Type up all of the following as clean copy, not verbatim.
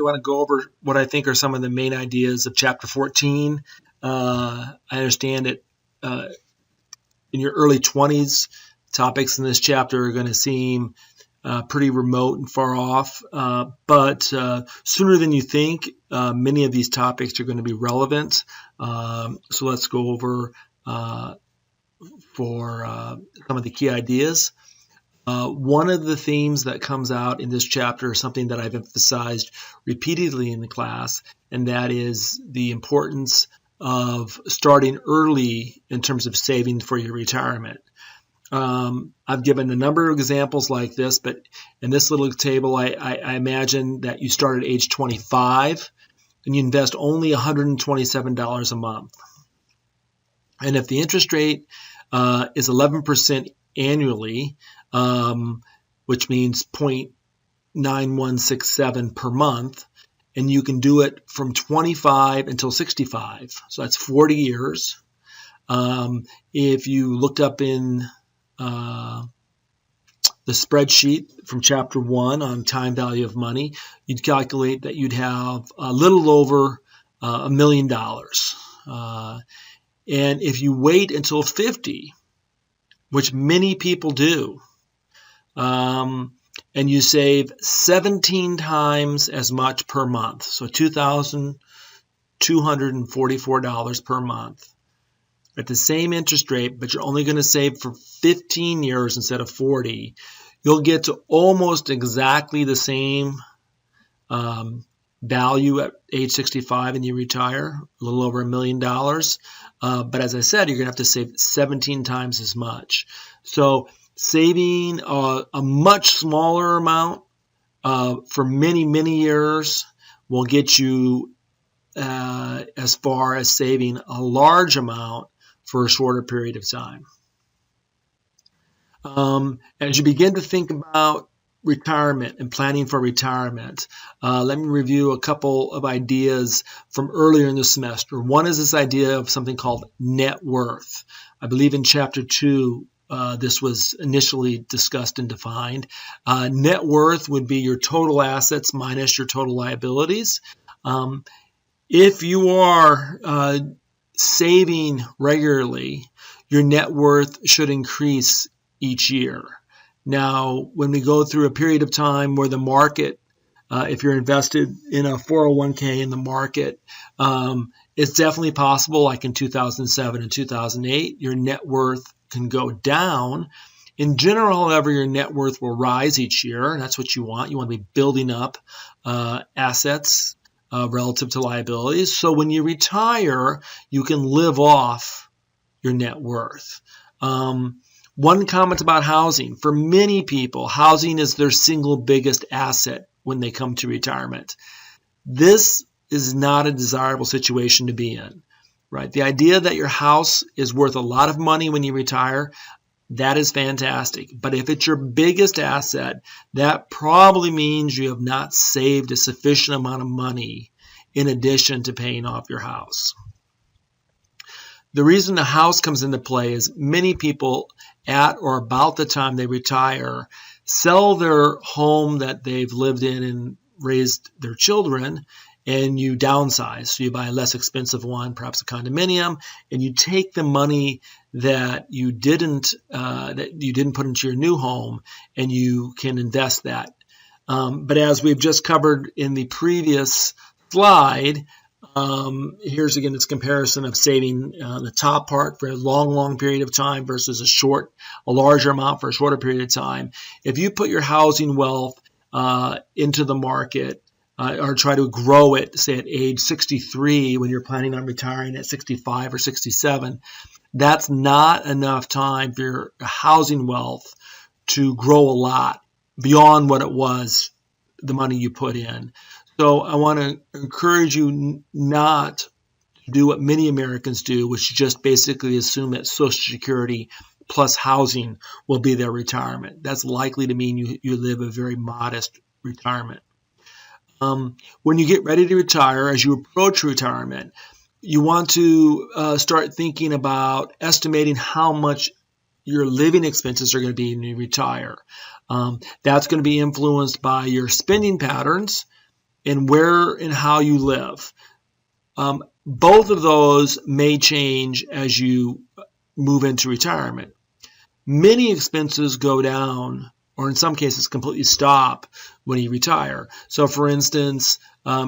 I want to go over what I think are some of the main ideas of Chapter 14. I understand that in your early 20s, topics in this chapter are going to seem pretty remote and far off, but sooner than you think, many of these topics are going to be relevant. So let's go over for some of the key ideas. One of the themes that comes out in this chapter is something that I've emphasized repeatedly in the class, and that is the importance of starting early in terms of saving for your retirement. I've given a number of examples like this, but in this little table, I imagine that you start at age 25 and you invest only $127 a month. And if the interest rate is 11% annually, which means 0.9167 per month, and you can do it from 25 until 65, so that's 40 years. If you looked up in the spreadsheet from Chapter 1 on time value of money, you'd calculate that you'd have a little over $1 million. And if you wait until 50, which many people do, and you save 17 times as much per month, so $2,244 per month, at the same interest rate, but you're only going to save for 15 years instead of 40, you'll get to almost exactly the same value at age 65 and you retire, a little over $1 million. But as I said, you're going to have to save 17 times as much. So saving a much smaller amount for many, many years will get you as far as saving a large amount for a shorter period of time. As you begin to think about retirement and planning for retirement, let me review a couple of ideas from earlier in the semester. One is this idea of something called net worth. I believe in Chapter 2, this was initially discussed and defined. Net worth would be your total assets minus your total liabilities. If you are saving regularly, your net worth should increase each year. Now, when we go through a period of time where the market, if you're invested in a 401k in the market, it's definitely possible, like in 2007 and 2008, your net worth can go down. In general, however, your net worth will rise each year, and that's what you want. You want to be building up assets relative to liabilities. So when you retire, you can live off your net worth. One comment about housing. For many people, housing is their single biggest asset when they come to retirement. This is not a desirable situation to be in, right? The idea that your house is worth a lot of money when you retire, that is fantastic. But if it's your biggest asset, that probably means you have not saved a sufficient amount of money in addition to paying off your house. The reason the house comes into play is many people at or about the time they retire sell their home that they've lived in and raised their children, and you downsize. So you buy a less expensive one, perhaps a condominium, and you take the money that you didn't put into your new home, and you can invest that. But as we've just covered in the previous slide, here's again this comparison of saving the top part for a long period of time versus a larger amount for a shorter period of time. If you put your housing wealth into the market or try to grow it, say at age 63 when you're planning on retiring at 65 or 67, that's not enough time for your housing wealth to grow a lot beyond what it was, the money you put in. So I want to encourage you not to do what many Americans do, which is just basically assume that Social Security plus housing will be their retirement. That's likely to mean you live a very modest retirement. When you get ready to retire, as you approach retirement, you want to start thinking about estimating how much your living expenses are going to be when you retire. That's going to be influenced by your spending patterns and where and how you live. Both of those may change as you move into retirement. Many expenses go down, or in some cases completely stop, when you retire. So for instance,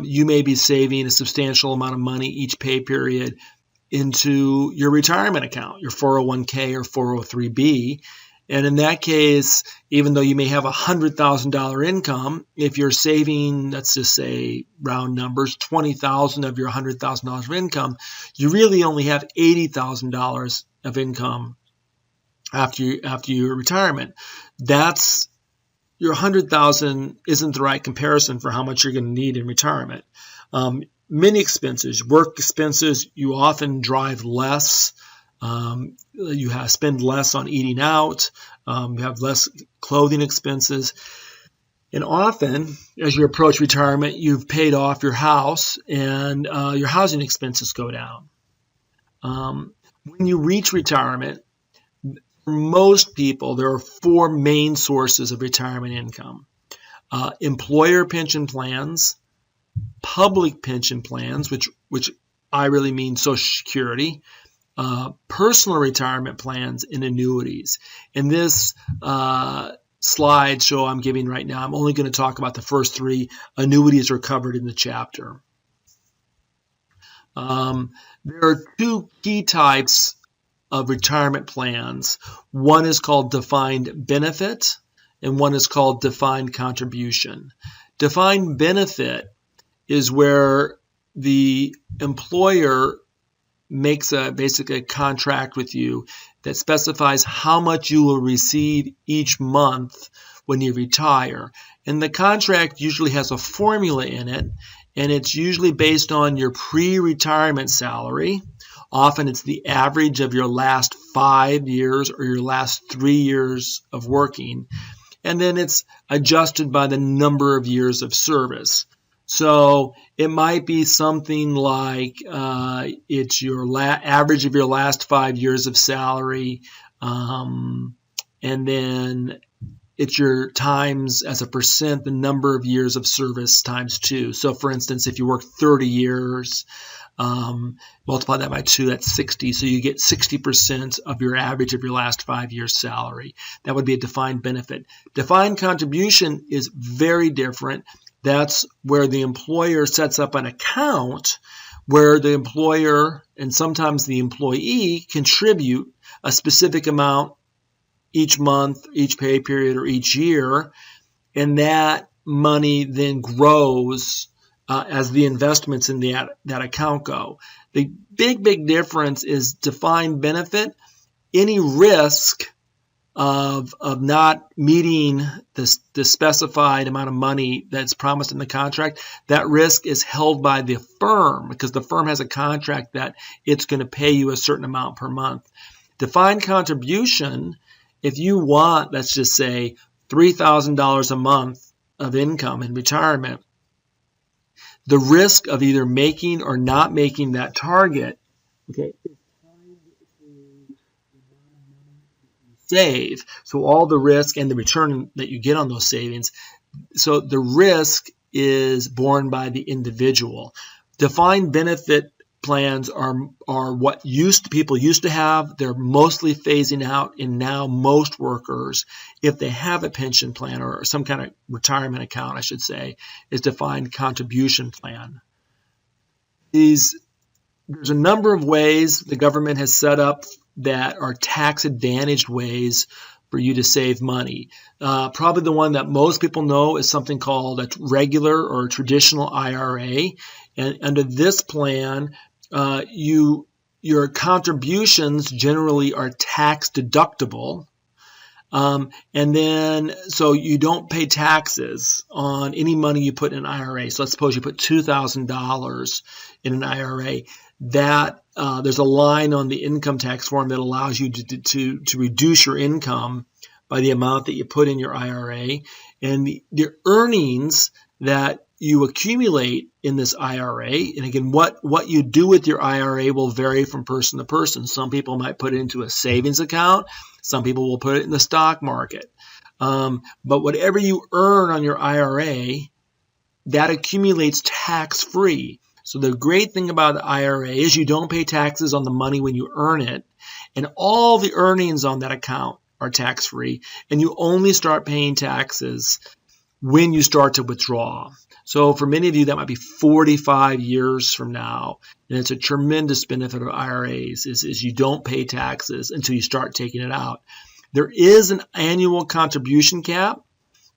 you may be saving a substantial amount of money each pay period into your retirement account, your 401k or 403b. And in that case, even though you may have a $100,000 income, if you're saving, let's just say round numbers, $20,000 of your $100,000 of income, you really only have $80,000 of income after your retirement. That's your $100,000 isn't the right comparison for how much you're going to need in retirement. Many expenses, work expenses, you often drive less. You spend less on eating out. You have less clothing expenses. And often, as you approach retirement, you've paid off your house and your housing expenses go down. When you reach retirement, for most people, there are four main sources of retirement income. Employer pension plans, public pension plans, which I really mean Social Security, personal retirement plans, and annuities. In this slideshow I'm giving right now, I'm only going to talk about the first three. Annuities are covered in the chapter. There are two key types of retirement plans. One is called defined benefit, and one is called defined contribution. Defined benefit is where the employer makes basically a contract with you that specifies how much you will receive each month when you retire. And the contract usually has a formula in it, and it's usually based on your pre-retirement salary. Often it's the average of your last 5 years or your last 3 years of working. And then it's adjusted by the number of years of service. So it might be something like it's your average of your last 5 years of salary, and then it's your times as a percent the number of years of service times 2. So for instance, if you work 30 years, multiply that by 2, that's 60. So you get 60% of your average of your last 5 years salary. That would be a defined benefit. Defined contribution is very different. That's where the employer sets up an account where the employer and sometimes the employee contribute a specific amount each month, each pay period, or each year, and that money then grows as the investments in that account go. The big difference is defined benefit. Any risk of not meeting the specified amount of money that's promised in the contract, that risk is held by the firm because the firm has a contract that it's going to pay you a certain amount per month. Defined contribution, if you want, let's just say, $3,000 a month of income in retirement, the risk of either making or not making that target, okay, is tied to the amount of money that you save. So all the risk and the return that you get on those savings. So the risk is borne by the individual. Defined benefit plans are what people used to have. They're mostly phasing out, and now most workers, if they have a pension plan or some kind of retirement account, I should say, is defined contribution plan. There's a number of ways the government has set up that are tax-advantaged ways for you to save money. Probably the one that most people know is something called a regular or traditional IRA. And under this plan, your contributions generally are tax deductible. And then, so you don't pay taxes on any money you put in an IRA. So let's suppose you put $2,000 in an IRA. That there's a line on the income tax form that allows you to reduce your income by the amount that you put in your IRA. And the earnings that you accumulate in this IRA, and again, what you do with your IRA will vary from person to person. Some people might put it into a savings account. Some people will put it in the stock market. But whatever you earn on your IRA, that accumulates tax-free. So the great thing about the IRA is you don't pay taxes on the money when you earn it, and all the earnings on that account are tax-free, and you only start paying taxes when you start to withdraw. So for many of you, that might be 45 years from now, and it's a tremendous benefit of IRAs is you don't pay taxes until you start taking it out. There is an annual contribution cap,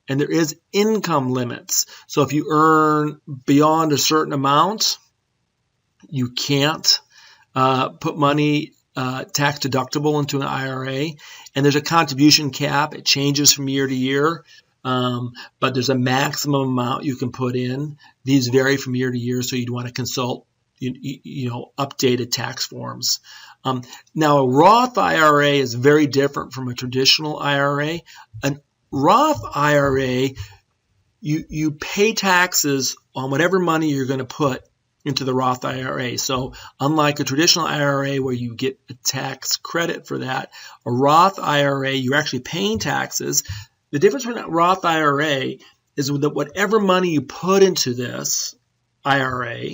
and there is income limits. So if you earn beyond a certain amount, you can't put money tax deductible into an IRA. And there's a contribution cap. It changes from year to year, but there's a maximum amount you can put in. These vary from year to year, so you'd want to consult updated tax forms. Now, a Roth IRA is very different from a traditional IRA. An Roth IRA, you pay taxes on whatever money you're going to put into the Roth IRA. So unlike a traditional IRA where you get a tax credit for that, a Roth IRA, you're actually paying taxes. The difference between a Roth IRA is that whatever money you put into this IRA,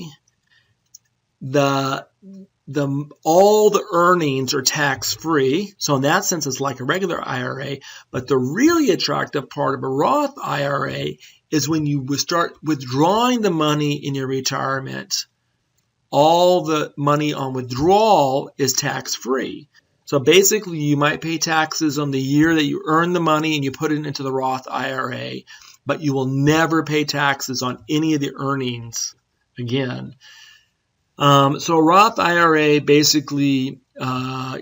all the earnings are tax-free. So in that sense, it's like a regular IRA. But the really attractive part of a Roth IRA is when you start withdrawing the money in your retirement, all the money on withdrawal is tax-free. So basically, you might pay taxes on the year that you earn the money and you put it into the Roth IRA, but you will never pay taxes on any of the earnings again. So a Roth IRA basically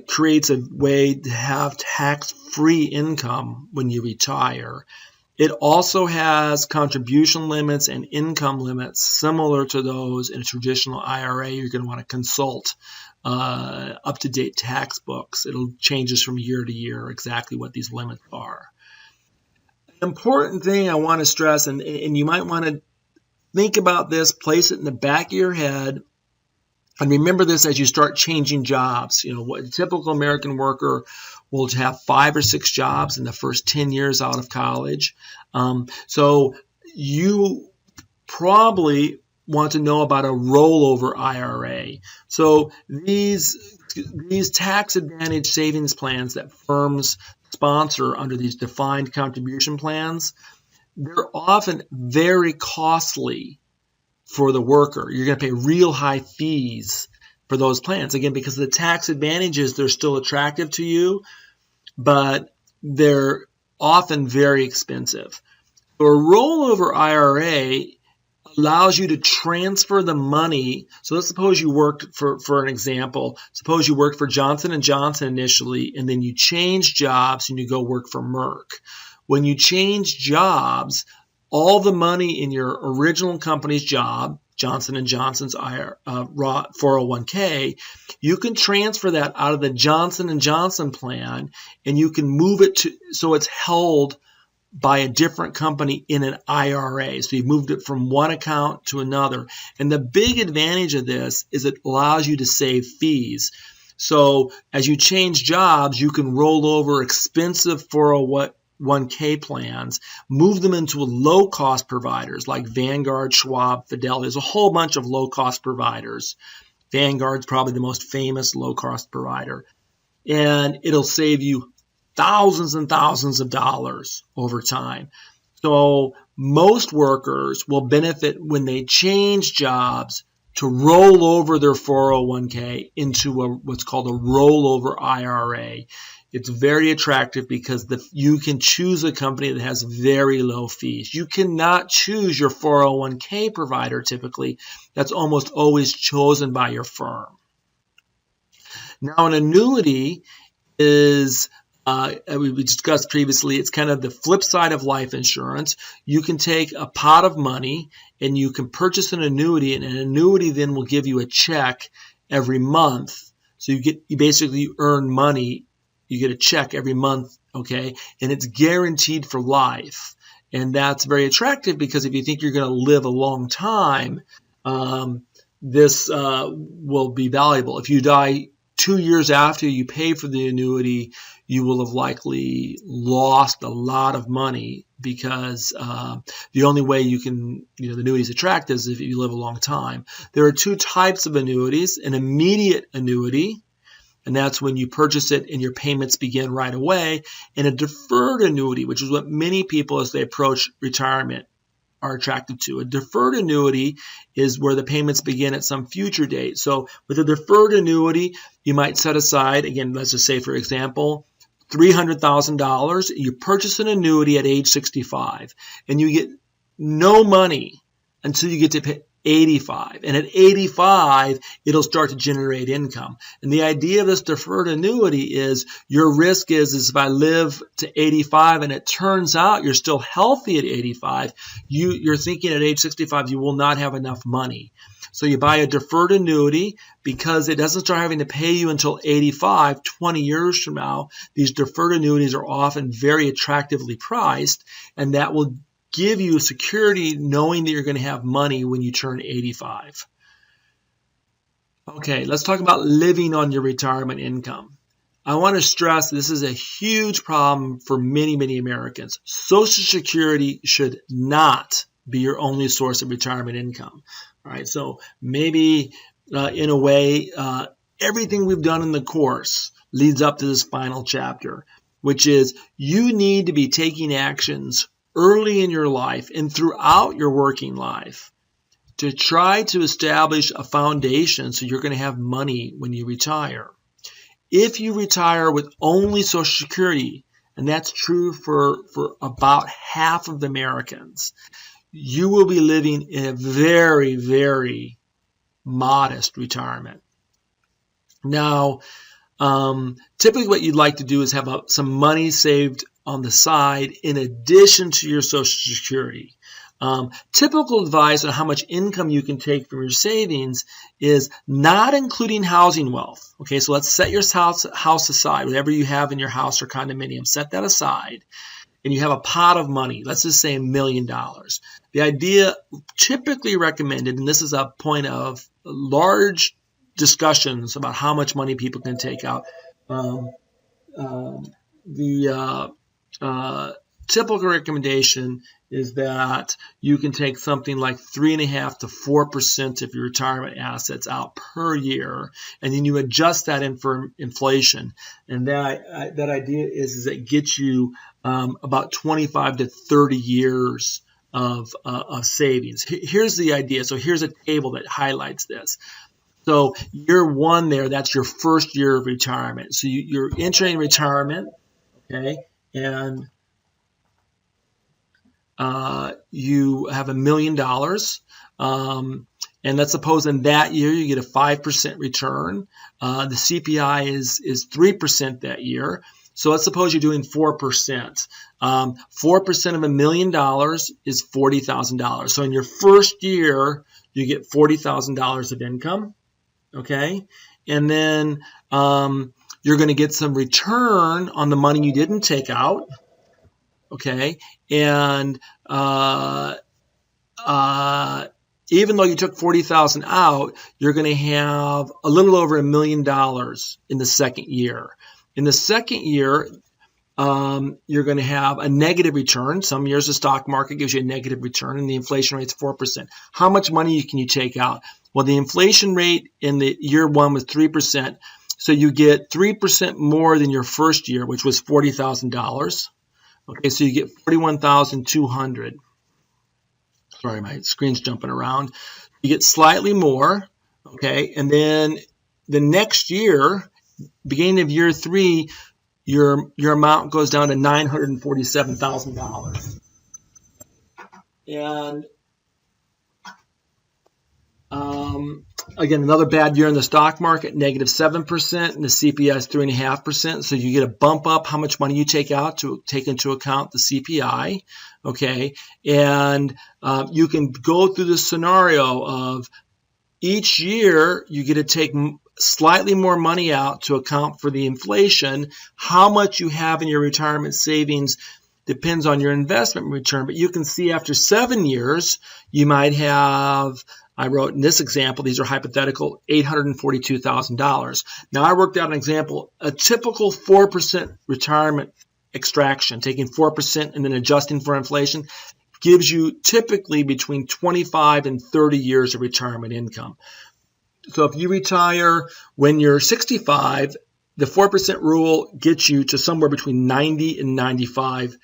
creates a way to have tax-free income when you retire. It also has contribution limits and income limits similar to those in a traditional IRA. You're going to want to consult up-to-date tax books. It'll changes from year to year exactly what these limits are. An important thing I want to stress, and you might want to think about this, place it in the back of your head, and remember this as you start changing jobs. What a typical American worker will have 5 or 6 jobs in the first 10 years out of college. So you probably want to know about a rollover IRA. So these tax advantage savings plans that firms sponsor under these defined contribution plans, they're often very costly for the worker. You're going to pay real high fees for those plans. Again, because of the tax advantages, they're still attractive to you, but they're often very expensive. So a rollover IRA allows you to transfer the money. So let's suppose you worked for an example, suppose you worked for Johnson & Johnson initially, and then you change jobs and you go work for Merck. When you change jobs, all the money in your original company's job, Johnson & Johnson's 401k, you can transfer that out of the Johnson & Johnson plan, and you can move it to so it's held by a different company in an IRA. So you've moved it from one account to another. And the big advantage of this is it allows you to save fees. So as you change jobs, you can roll over expensive 401k plans, move them into low-cost providers like Vanguard, Schwab, Fidelity. There's a whole bunch of low-cost providers. Vanguard's probably the most famous low-cost provider. And it'll save you thousands and thousands of dollars over time. So most workers will benefit when they change jobs to roll over their 401k into what's called a rollover IRA. It's very attractive because you can choose a company that has very low fees. You cannot choose your 401k provider typically. That's almost always chosen by your firm. Now, an annuity is, we discussed previously, it's kind of the flip side of life insurance. You can take a pot of money and you can purchase an annuity, and an annuity then will give you a check every month. So you basically earn money. You get a check every month, okay, and it's guaranteed for life. And that's very attractive because if you think you're going to live a long time, this will be valuable. If you die 2 years after you pay for the annuity, you will have likely lost a lot of money, because the only way you can, the annuity is attractive is if you live a long time. There are two types of annuities: an immediate annuity, and that's when you purchase it and your payments begin right away, and a deferred annuity, which is what many people, as they approach retirement, are attracted to. A deferred annuity is where the payments begin at some future date. So with a deferred annuity, you might set aside, again, let's just say, for example, $300,000. You purchase an annuity at age 65, and you get no money until you get to pay 85. And at 85, it'll start to generate income. And the idea of this deferred annuity is your risk is if I live to 85 and it turns out you're still healthy at 85, you're thinking at age 65 you will not have enough money. So you buy a deferred annuity because it doesn't start having to pay you until 85, 20 years from now. These deferred annuities are often very attractively priced, and that will give you security knowing that you're going to have money when you turn 85. Okay, let's talk about living on your retirement income. I want to stress this is a huge problem for many, many Americans. Social Security should not be your only source of retirement income. All right, so maybe in a way, everything we've done in the course leads up to this final chapter, which is you need to be taking actions early in your life and throughout your working life to try to establish a foundation so you're going to have money when you retire. If you retire with only Social Security, and that's true for about half of the Americans, you will be living in a very, very modest retirement. Now, typically what you'd like to do is have some money saved on the side in addition to your Social Security. Typical advice on how much income you can take from your savings is not including housing wealth. Okay, so let's set your house aside, whatever you have in your house or condominium, set that aside, and you have a pot of money. Let's just say $1 million. The idea typically recommended, and this is a point of large discussions about how much money people can take out, typical recommendation is that you can take something like 3.5% to 4% of your retirement assets out per year, and then you adjust that in for inflation. And that idea is it gets you about 25 to 30 years of savings. Here's the idea. So here's a table that highlights this. So year one there, that's your first year of retirement. So you're entering retirement, okay, and you have $1 million, and let's suppose in that year you get a 5% return. The CPI is 3% that year. So let's suppose you're doing 4%. 4% of $1 million is $40,000. So in your first year, you get $40,000 of income, okay? And then you're going to get some return on the money you didn't take out, okay? And even though you took $40,000 out, you're going to have a little over $1 million in the second year. In the second year, you're going to have a negative return. Some years the stock market gives you a negative return, and the inflation rate's 4%. How much money can you take out? Well, the inflation rate in the year one was 3%, so you get 3% more than your first year, which was $40,000. Okay, so you get $41,200. Sorry, my screen's jumping around. You get slightly more, okay, and then the next year, beginning of year three, your amount goes down to $947,000. And again, another bad year in the stock market, negative 7%, and the CPI is 3.5%. So you get a bump up how much money you take out to take into account the CPI, okay? And you can go through the scenario of each year you get to take slightly more money out to account for the inflation. How much you have in your retirement savings depends on your investment return, but you can see after 7 years, you might have I wrote in this example, these are hypothetical, $842,000. Now I worked out an example, a typical 4% retirement extraction, taking 4% and then adjusting for inflation, gives you typically between 25 and 30 years of retirement income. So if you retire when you're 65, the 4% rule gets you to somewhere between 90 and 95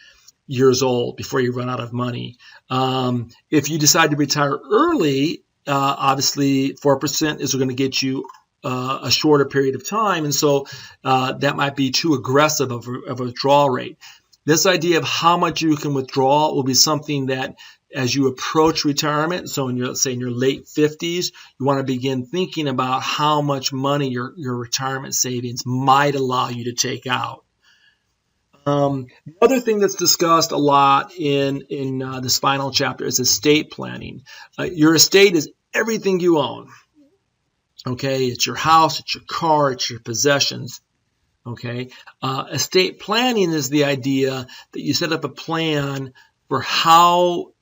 years old before you run out of money. If you decide to retire early, obviously 4% is going to get you a shorter period of time, and so that might be too aggressive of a withdrawal rate. This idea of how much you can withdraw will be something that as you approach retirement, so in your, let's say in your late 50s, you want to begin thinking about how much money your retirement savings might allow you to take out. The other thing that's discussed a lot in this final chapter is estate planning. Your estate is everything you own. Okay, it's your house, it's your car, it's your possessions. Okay, estate planning is the idea that you set up a plan for how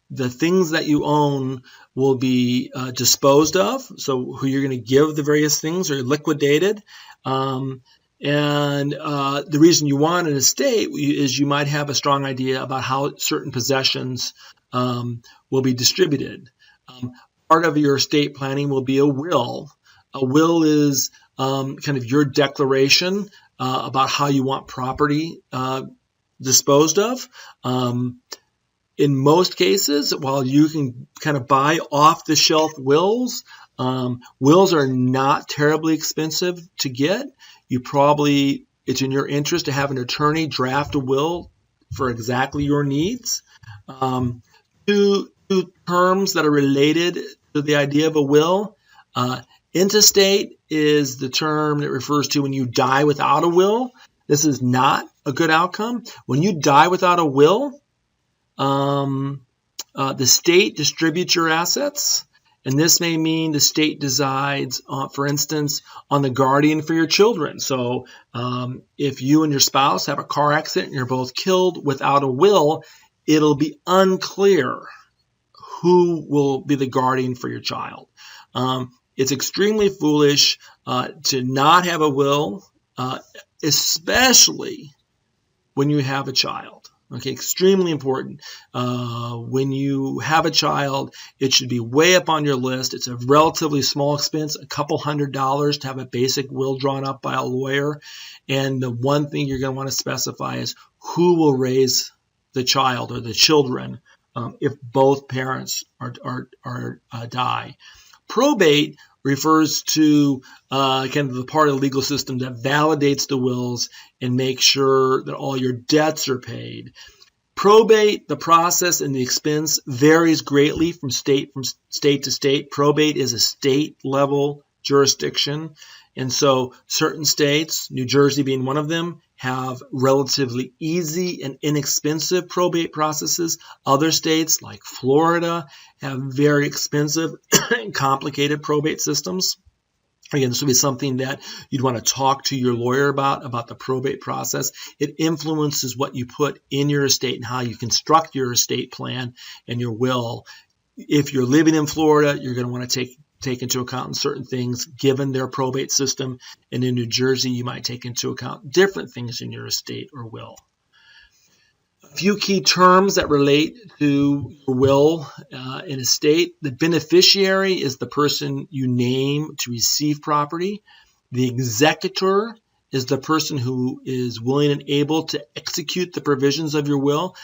the things that you own will be disposed of. So who you're going to give the various things or liquidated. And the reason you want an estate is you might have a strong idea about how certain possessions will be distributed. Part of your estate planning will be a will. A will is kind of your declaration about how you want property disposed of. In most cases, while you can kind of buy off-the-shelf wills, wills are not terribly expensive to get. It's in your interest to have an attorney draft a will for exactly your needs. Two terms that are related to the idea of a will. Intestate is the term that refers to when you die without a will. This is not a good outcome. When you die without a will, the state distributes your assets, and this may mean the state decides, for instance, on the guardian for your children. So if you and your spouse have a car accident and you're both killed without a will, it'll be unclear who will be the guardian for your child. It's extremely foolish to not have a will, especially when you have a child. Okay, extremely important. When you have a child, it should be way up on your list. It's a relatively small expense, a couple $100s to have a basic will drawn up by a lawyer. And the one thing you're going to want to specify is who will raise the child or the children if both parents die. Probate refers to kind of the part of the legal system that validates the wills and makes sure that all your debts are paid. Probate, the process and the expense varies greatly from state to state. Probate is a state-level jurisdiction, and so certain states, New Jersey being one of them, have relatively easy and inexpensive probate processes. Other states, like Florida, have very expensive and complicated probate systems. Again, this would be something that you'd want to talk to your lawyer about the probate process. It influences what you put in your estate and how you construct your estate plan and your will. If you're living in Florida, you're going to want to take into account certain things given their probate system. And in New Jersey, you might take into account different things in your estate or will. A few key terms that relate to your will and estate. The beneficiary is the person you name to receive property. The executor is the person who is willing and able to execute the provisions of your will.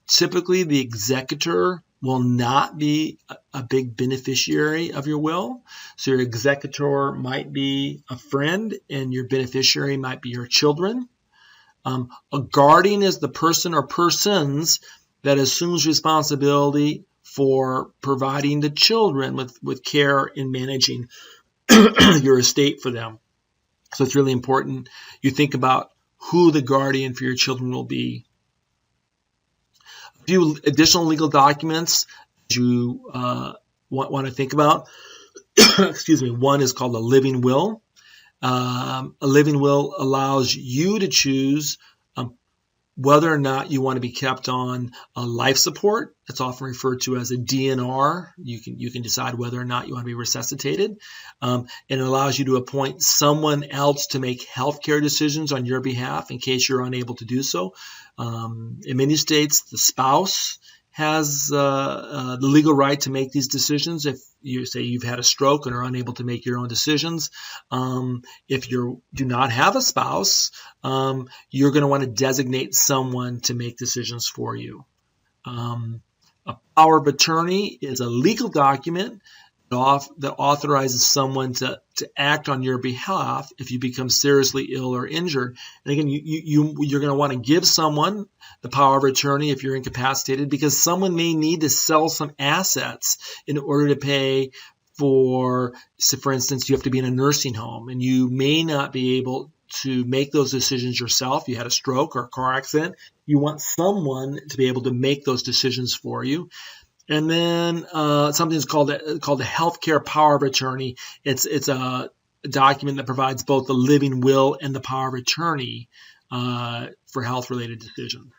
Typically, the executor will not be a big beneficiary of your will. So your executor might be a friend and your beneficiary might be your children. A guardian is the person or persons that assumes responsibility for providing the children with care in managing your estate for them. So it's really important you think about who the guardian for your children will be. A few additional legal documents you want to think about. Excuse me. One is called a living will. A living will allows you to choose whether or not you want to be kept on a life support. That's often referred to as a DNR. You can decide whether or not you want to be resuscitated. And it allows you to appoint someone else to make healthcare decisions on your behalf in case you're unable to do so. In many states, the spouse has the legal right to make these decisions. If you say you've had a stroke and are unable to make your own decisions, if you do not have a spouse, you're going to want to designate someone to make decisions for you. A power of attorney is a legal document that authorizes someone to act on your behalf if you become seriously ill or injured. And again, you're going to want to give someone the power of attorney if you're incapacitated, because someone may need to sell some assets in order to pay for, so for instance, you have to be in a nursing home and you may not be able to make those decisions yourself. You had a stroke or a car accident. You want someone to be able to make those decisions for you. And then something is called the healthcare power of attorney. It's a document that provides both the living will and the power of attorney for health-related decisions.